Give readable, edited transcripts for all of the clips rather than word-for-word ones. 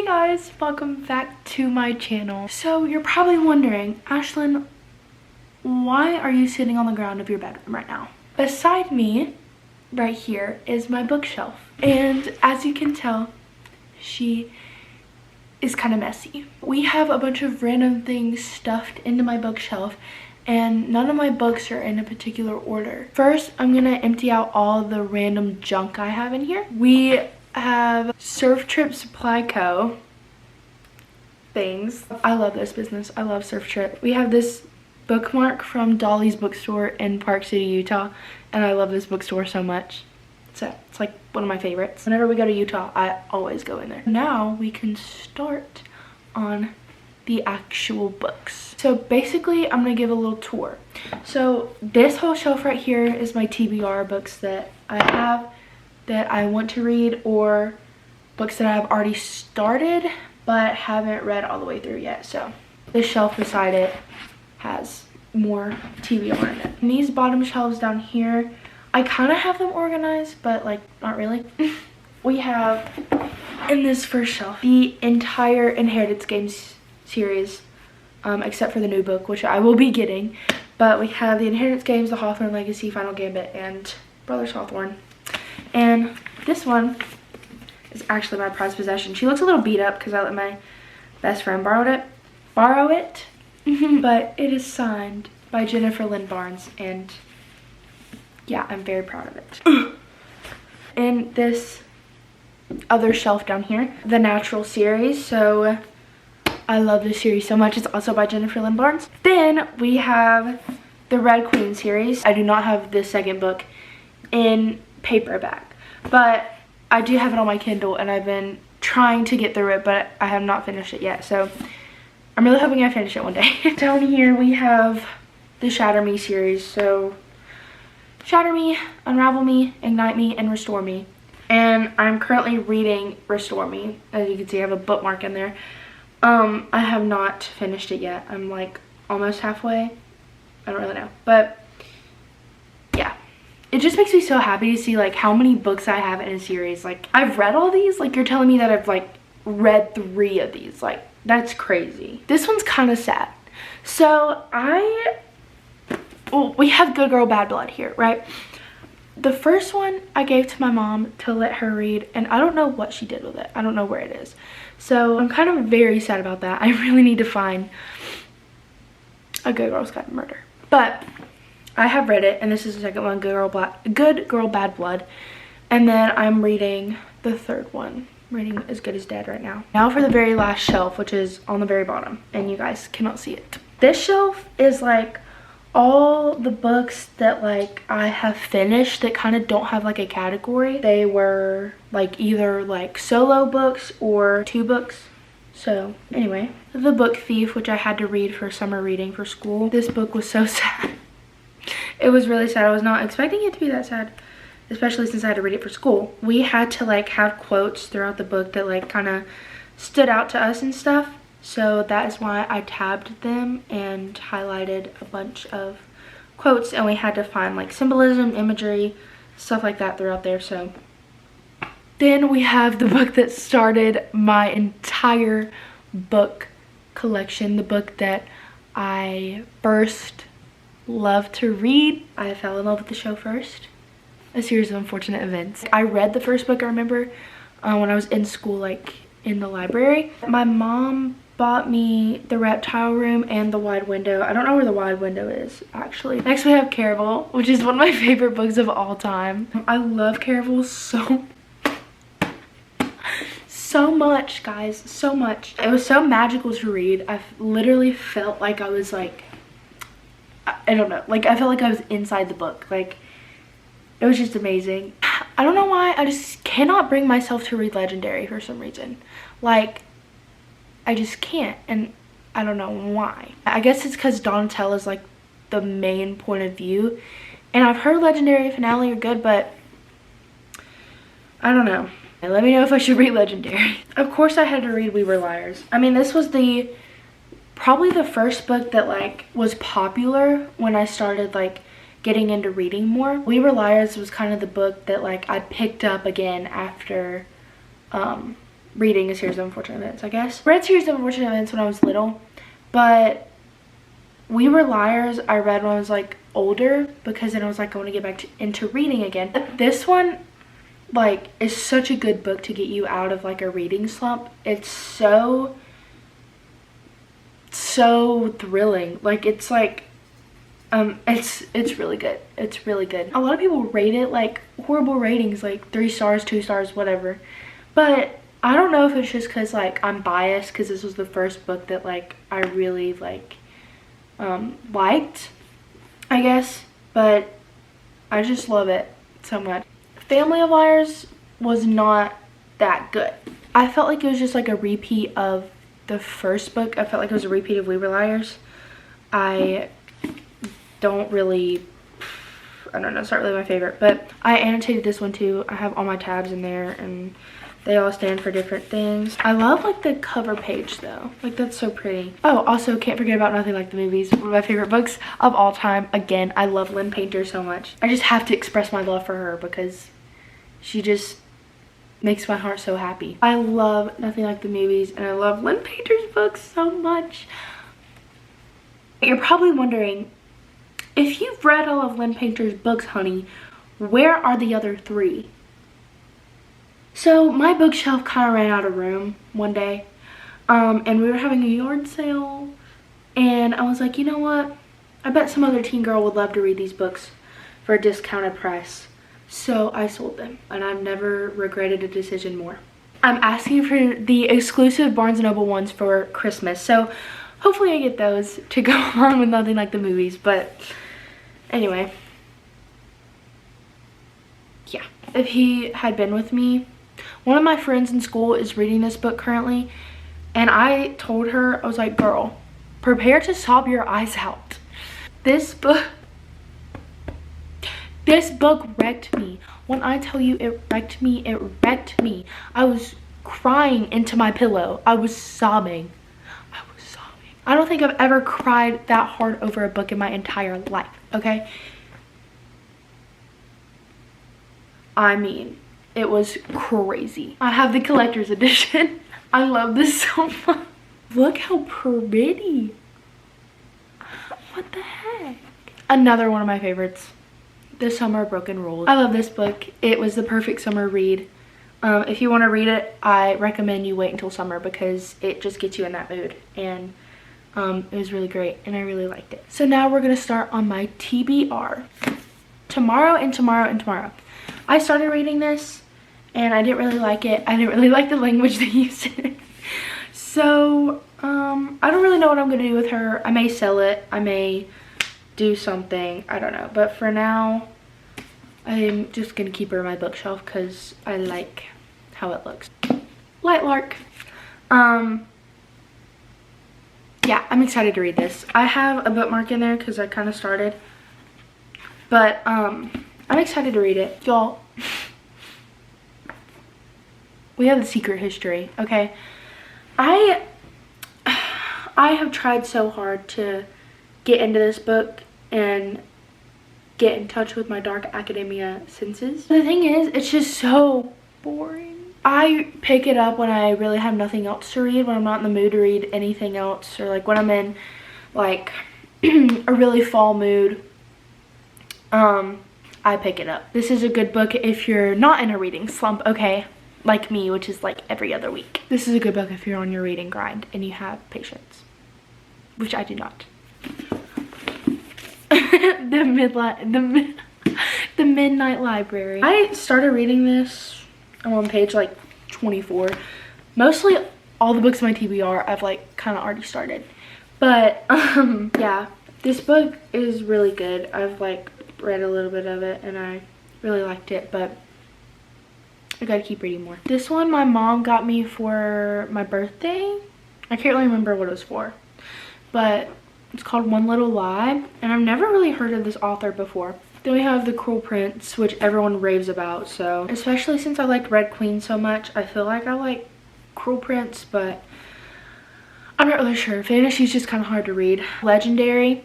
Hey guys, welcome back to my channel. So you're probably wondering, Ashlyn, why are you sitting on the ground of your bedroom right now? Beside me, right here, is my bookshelf. And as you can tell, she is kind of messy. We have a bunch of random things stuffed into my bookshelf, and none of my books are in a particular order. First, I'm gonna empty out all the random junk I have in here. We have Surf Trip Supply Co. things. I love this business. I love Surf Trip. We have this bookmark from Dolly's bookstore in Park City, Utah, and I love this bookstore so much. So it's like one of my favorites. Whenever we go to Utah, I always go in there. Now we can start on the actual books. So basically, I'm gonna give a little tour. So this whole shelf right here is my TBR books that I have that I want to read, or books that I've already started but haven't read all the way through yet. So this shelf beside it has more TBR in it. And these bottom shelves down here, I kind of have them organized, but like not really. We have in this first shelf the entire Inheritance Games series, except for the new book, which I will be getting. But we have the Inheritance Games, the Hawthorne Legacy, Final Gambit, and Brothers Hawthorne. And this one is actually my prized possession. She looks a little beat up because I let my best friend borrow it. But it is signed by Jennifer Lynn Barnes, and yeah, I'm very proud of it. And this other shelf down here, the Natural series. So I love this series so much. It's also by Jennifer Lynn Barnes. Then we have the Red Queen series. I do not have this second book in paperback, but I do have it on my Kindle, and I've been trying to get through it, but I have not finished it yet. So I'm really hoping I finish it one day. Down here we have the Shatter Me series. So Shatter Me, Unravel Me, Ignite Me, and Restore Me. And I'm currently reading Restore Me. As you can see, I have a bookmark in there. I have not finished it yet. I'm like almost halfway. I don't really know, but yeah, it just makes me so happy to see like how many books I have in a series. Like, I've read all these. Like, you're telling me that I've like read 3 of these. Like, that's crazy. This one's kind of sad. So we have Good Girl Bad Blood here, right? The first one I gave to my mom to let her read, and I don't know what she did with it. I don't know where it is. So I'm kind of very sad about that. I really need to find A Good Girl's Guide to Murder. But I have read it, and this is the second one, Good Girl Bad Blood. And then I'm reading the third one. I'm reading As Good as Dead right now. Now for the very last shelf, which is on the very bottom, and you guys cannot see it. This shelf is like all the books that like I have finished that kind of don't have like a category. They were like either like solo books or 2 books. So anyway, The Book Thief, which I had to read for summer reading for school. This book was so sad. It was really sad. I was not expecting it to be that sad, especially since I had to read it for school. We had to like have quotes throughout the book that like kind of stood out to us and stuff. So that is why I tabbed them and highlighted a bunch of quotes, and we had to find like symbolism, imagery, stuff like that throughout there. So then we have the book that started my entire book collection, the book that I first loved to read. I fell in love with the show first. A Series of Unfortunate Events. I read the first book, I remember, when I was in school, like in the library. My mom bought me The Reptile Room and The Wide Window. I don't know where The Wide Window is, actually. Next we have Caraval, which is one of my favorite books of all time. I love Caraval so much, guys, so much. It was so magical to read. I literally felt like I was like, I don't know, like I felt like I was inside the book. Like, it was just amazing. I don't know why, I just cannot bring myself to read Legendary for some reason. Like, I just can't, and I don't know why. I guess it's because Donatello is like the main point of view, and I've heard Legendary and Finale are good, but I don't know. Let me know if I should read Legendary. Of course I had to read We Were Liars. I mean, this was probably the first book that like was popular when I started like getting into reading more. We Were Liars was kind of the book that like I picked up again after reading a series of unfortunate events, I guess. Read series of unfortunate events when I was little, but We Were Liars I read when I was like older, because then I was like, I want to get back into reading again. But this one like is such a good book to get you out of like a reading slump. It's so thrilling. Like it's like it's really good. It's really good. A lot of people rate it like horrible ratings, like 3 stars, 2 stars, whatever. But I don't know if it's just because like I'm biased, because this was the first book that like I really like liked, I guess. But I just love it so much. Family of Liars was not that good. I felt like it was just like a repeat of the first book. I felt like it was a repeat of We Were Liars. I don't know, it's not really my favorite, but I annotated this one too. I have all my tabs in there and they all stand for different things. I love like the cover page though. Like that's so pretty. Oh, also can't forget about Nothing Like the Movies. One of my favorite books of all time. Again, I love Lynn Painter so much. I just have to express my love for her because she just makes my heart so happy. I love Nothing Like the Movies and I love Lynn Painter's books so much. You're probably wondering, if you've read all of Lynn Painter's books, honey, where are the other 3? So my bookshelf kind of ran out of room one day, and we were having a yard sale, and I was like, you know what? I bet some other teen girl would love to read these books for a discounted price. So I sold them, and I've never regretted a decision more. I'm asking for the exclusive Barnes & Noble ones for Christmas, so hopefully I get those to go on with Nothing Like the Movies. But anyway, yeah, if he had been with me, one of my friends in school is reading this book currently, and I told her, I was like, girl, prepare to sob your eyes out. This book wrecked me. When I tell you it wrecked me, it wrecked me. I was crying into my pillow. I was sobbing. I don't think I've ever cried that hard over a book in my entire life, okay? I mean, it was crazy. I have the collector's edition. I love this so much. Look how pretty. What the heck? Another one of my favorites, The Summer Broken Rules. I love this book. It was the perfect summer read. If you want to read it, I recommend you wait until summer because it just gets you in that mood. And it was really great and I really liked it. So now we're gonna start on my TBR. Tomorrow and tomorrow and tomorrow. I started reading this and I didn't really like it. I didn't really like the language they used in it. So I don't really know what I'm gonna do with her. I may sell it, I may do something, I don't know. But for now, I'm just gonna keep her in my bookshelf because I like how it looks. Light Lark. Yeah, I'm excited to read this. I have a bookmark in there because I kind of started. But I'm excited to read it. Y'all, we have the secret history, okay? I have tried so hard to get into this book and get in touch with my dark academia senses. The thing is, it's just so boring. I pick it up when I really have nothing else to read, when I'm not in the mood to read anything else, or like when I'm in like a really fall mood. I pick it up. This is a good book if you're not in a reading slump, okay? Like me, which is like every other week. This is a good book if you're on your reading grind and you have patience, which I do not. The Midnight Library. I started reading this. I'm on page like 24. Mostly all the books in my TBR I've like kind of already started. But yeah, this book is really good. I've like read a little bit of it and I really liked it, but I gotta keep reading more. This one my mom got me for my birthday. I can't really remember what it was for, but it's called One Little Lie, and I've never really heard of this author before. Then we have The Cruel Prince, which everyone raves about, so especially since I liked Red Queen so much, I feel like I like Cruel Prince, but I'm not really sure. Fantasy's just kind of hard to read. Legendary,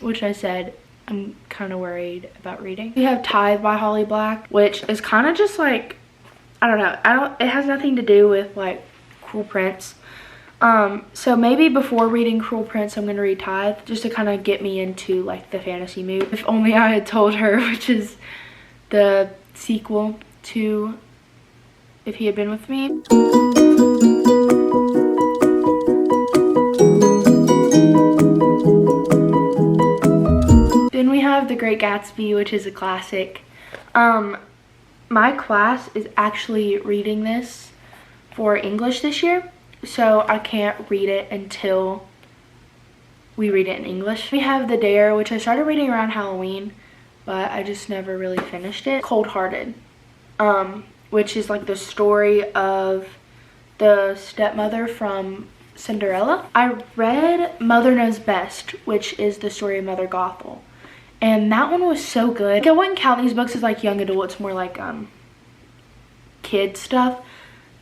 which I said I'm kind of worried about reading. We have Tithe by Holly Black, which is kind of just like I don't know. It has nothing to do with like Cruel Prince. So maybe before reading Cruel Prince, I'm going to read Tithe just to kind of get me into like the fantasy mood. If Only I Had Told Her, which is the sequel to If He Had Been With Me. Then we have The Great Gatsby, which is a classic. My class is actually reading this for English this year, so I can't read it until we read it in English. We have The Dare, which I started reading around Halloween, but I just never really finished it. Cold Hearted, which is like the story of the stepmother from Cinderella. I read Mother Knows Best, which is the story of Mother Gothel. And that one was so good. Like, I wouldn't count these books as like young adult. It's more like kid stuff.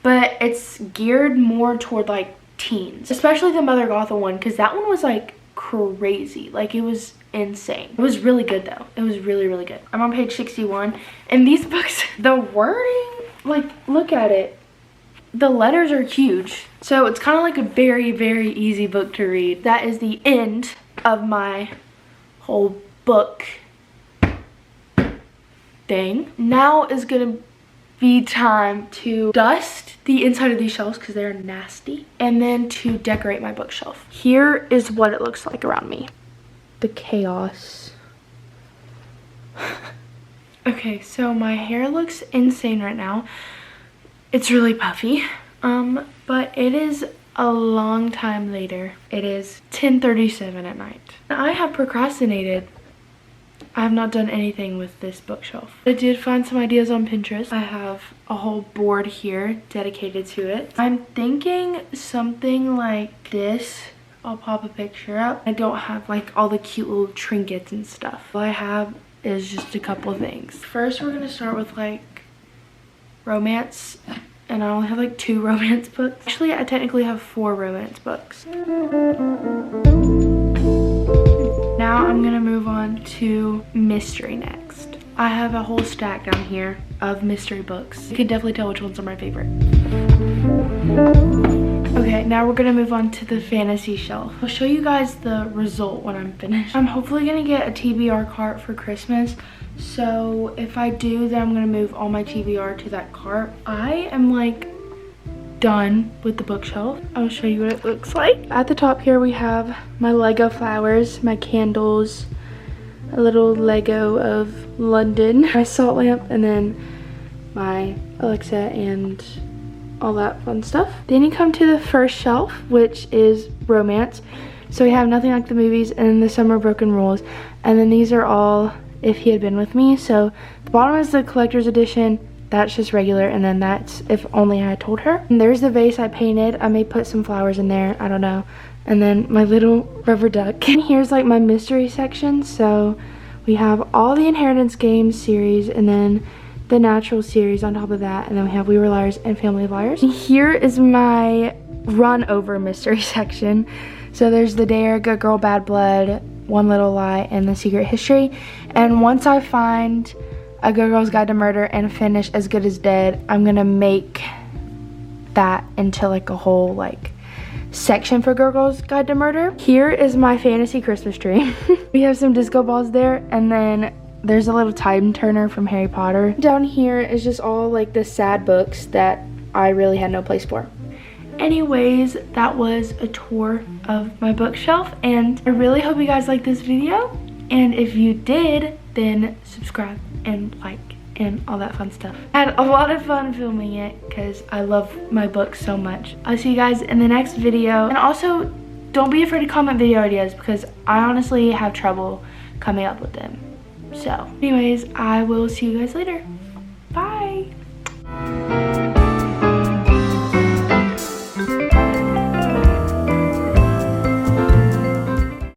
But it's geared more toward like teens. Especially the Mother Gothel one, because that one was like crazy. Like, it was insane. It was really good though. It was really, really good. I'm on page 61. And these books, the wording, like, look at it. The letters are huge. So it's kind of like a very, very easy book to read. That is the end of my whole book thing. Now is gonna be time to dust the inside of these shelves because they're nasty, and then to decorate my bookshelf. Here is what it looks like around me. The chaos. Okay, so my hair looks insane right now. It's really puffy, but it is a long time later. It is 10:37 at night. I have procrastinated. I have not done anything with this bookshelf. I did find some ideas on Pinterest. I have a whole board here dedicated to it. I'm thinking something like this. I'll pop a picture up. I don't have like all the cute little trinkets and stuff. All I have is just a couple of things. First, we're gonna start with like romance. And I only have like 2 romance books. Actually, I technically have 4 romance books. Now I'm gonna move on to mystery next. I have a whole stack down here of mystery books. You can definitely tell which ones are my favorite. Okay, now we're gonna move on to the fantasy shelf. I'll show you guys the result when I'm finished. I'm hopefully gonna get a TBR cart for Christmas. So if I do, then I'm gonna move all my TBR to that cart. I am like done with the bookshelf. I'll show you what it looks like. At the top here we have my Lego flowers, my candles, a little Lego of London, my salt lamp, and then my Alexa and all that fun stuff. Then you come to the first shelf, which is romance. So we have Nothing Like the Movies and The Summer Broken Rules. And then these are all If He Had Been With Me. So the bottom is the collector's edition. That's just regular, and then that's If Only I Had Told Her. And there's the vase I painted. I may put some flowers in there, I don't know. And then my little rubber duck. And here's like my mystery section. So we have all the Inheritance Games series, and then the Natural series on top of that. And then we have We Were Liars and Family of Liars. And here is my run over mystery section. So there's The Dare, Good Girl, Bad Blood, One Little Lie, and The Secret History. And once I find A Good Girl's Guide to Murder and finish As Good as Dead, I'm gonna make that into like a whole like section for Good Girl's Guide to Murder. Here is my fantasy Christmas tree. We have some disco balls there, and then there's a little time turner from Harry Potter. Down here is just all like the sad books that I really had no place for. Anyways, that was a tour of my bookshelf, and I really hope you guys liked this video. And if you did, then subscribe and like and all that fun stuff. I had a lot of fun filming it because I love my books so much. I'll see you guys in the next video. And also, don't be afraid to comment video ideas because I honestly have trouble coming up with them. So anyways, I will see you guys later. Bye.